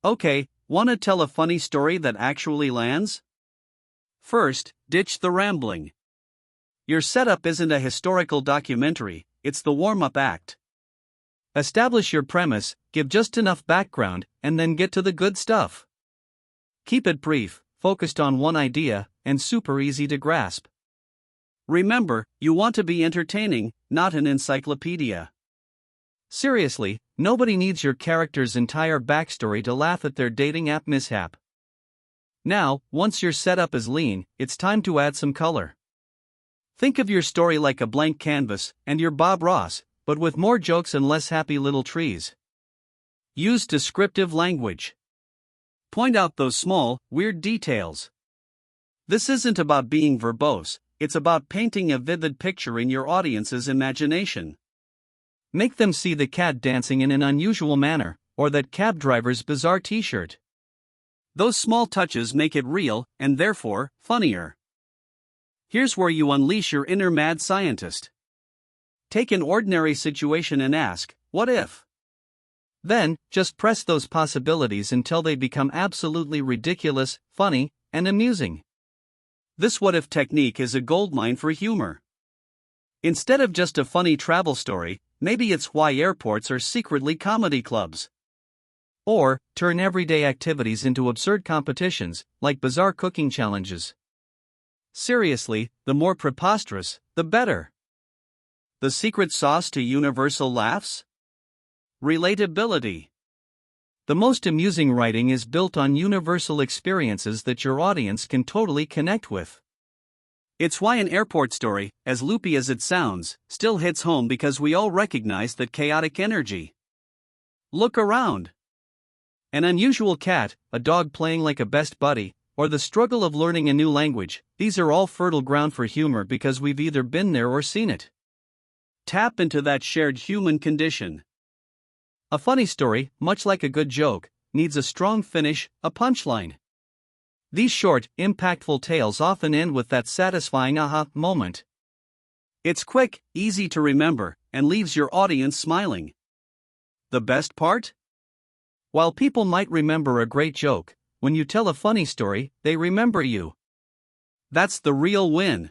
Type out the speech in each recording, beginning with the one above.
Okay, wanna tell a funny story that actually lands? First, ditch the rambling. Your setup isn't a historical documentary, it's the warm-up act. Establish your premise, give just enough background, and then get to the good stuff. Keep it brief, focused on one idea, and super easy to grasp. Remember, you want to be entertaining, not an encyclopedia. Seriously, nobody needs your character's entire backstory to laugh at their dating app mishap. Now, once your setup is lean, it's time to add some color. Think of your story like a blank canvas, and you're Bob Ross, but with more jokes and less happy little trees. Use descriptive language. Point out those small, weird details. This isn't about being verbose, it's about painting a vivid picture in your audience's imagination. Make them see the cat dancing in an unusual manner, or that cab driver's bizarre t-shirt. Those small touches make it real, and therefore, funnier. Here's where you unleash your inner mad scientist. Take an ordinary situation and ask, what if? Then, just press those possibilities until they become absolutely ridiculous, funny, and amusing. This what if technique is a goldmine for humor. Instead of just a funny travel story, maybe it's why airports are secretly comedy clubs. Or, turn everyday activities into absurd competitions, like bizarre cooking challenges. Seriously, the more preposterous, the better. The secret sauce to universal laughs? Relatability. The most amusing writing is built on universal experiences that your audience can totally connect with. It's why an airport story, as loopy as it sounds, still hits home because we all recognize that chaotic energy. Look around. An unusual cat, a dog playing like a best buddy, or the struggle of learning a new language, these are all fertile ground for humor because we've either been there or seen it. Tap into that shared human condition. A funny story, much like a good joke, needs a strong finish, a punchline. These short, impactful tales often end with that satisfying aha moment. It's quick, easy to remember, and leaves your audience smiling. The best part? While people might remember a great joke, when you tell a funny story, they remember you. That's the real win.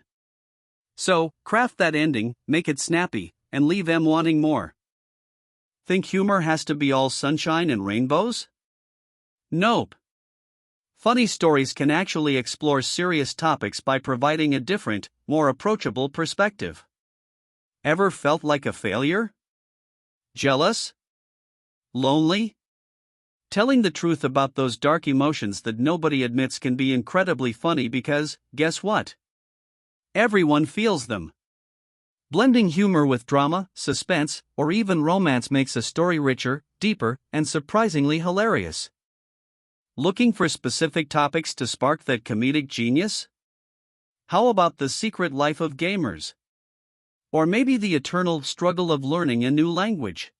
So, craft that ending, make it snappy, and leave them wanting more. Think humor has to be all sunshine and rainbows? Nope. Funny stories can actually explore serious topics by providing a different, more approachable perspective. Ever felt like a failure? Jealous? Lonely? Telling the truth about those dark emotions that nobody admits can be incredibly funny because, guess what? Everyone feels them. Blending humor with drama, suspense, or even romance makes a story richer, deeper, and surprisingly hilarious. Looking for specific topics to spark that comedic genius? How about the secret life of gamers? Or maybe the eternal struggle of learning a new language?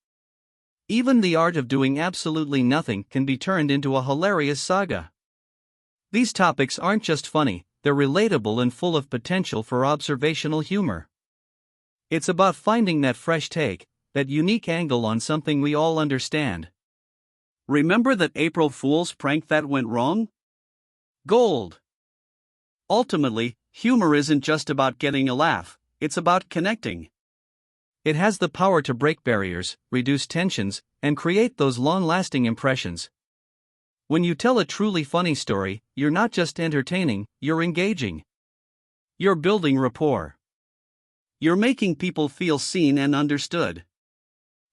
Even the art of doing absolutely nothing can be turned into a hilarious saga. These topics aren't just funny, they're relatable and full of potential for observational humor. It's about finding that fresh take, that unique angle on something we all understand. Remember that April Fool's prank that went wrong? Gold! Ultimately, humor isn't just about getting a laugh, it's about connecting. It has the power to break barriers, reduce tensions, and create those long-lasting impressions. When you tell a truly funny story, you're not just entertaining, you're engaging. You're building rapport. You're making people feel seen and understood.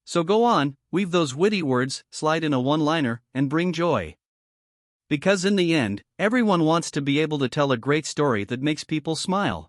So go on, weave those witty words, slide in a one-liner, and bring joy. Because in the end, everyone wants to be able to tell a great story that makes people smile.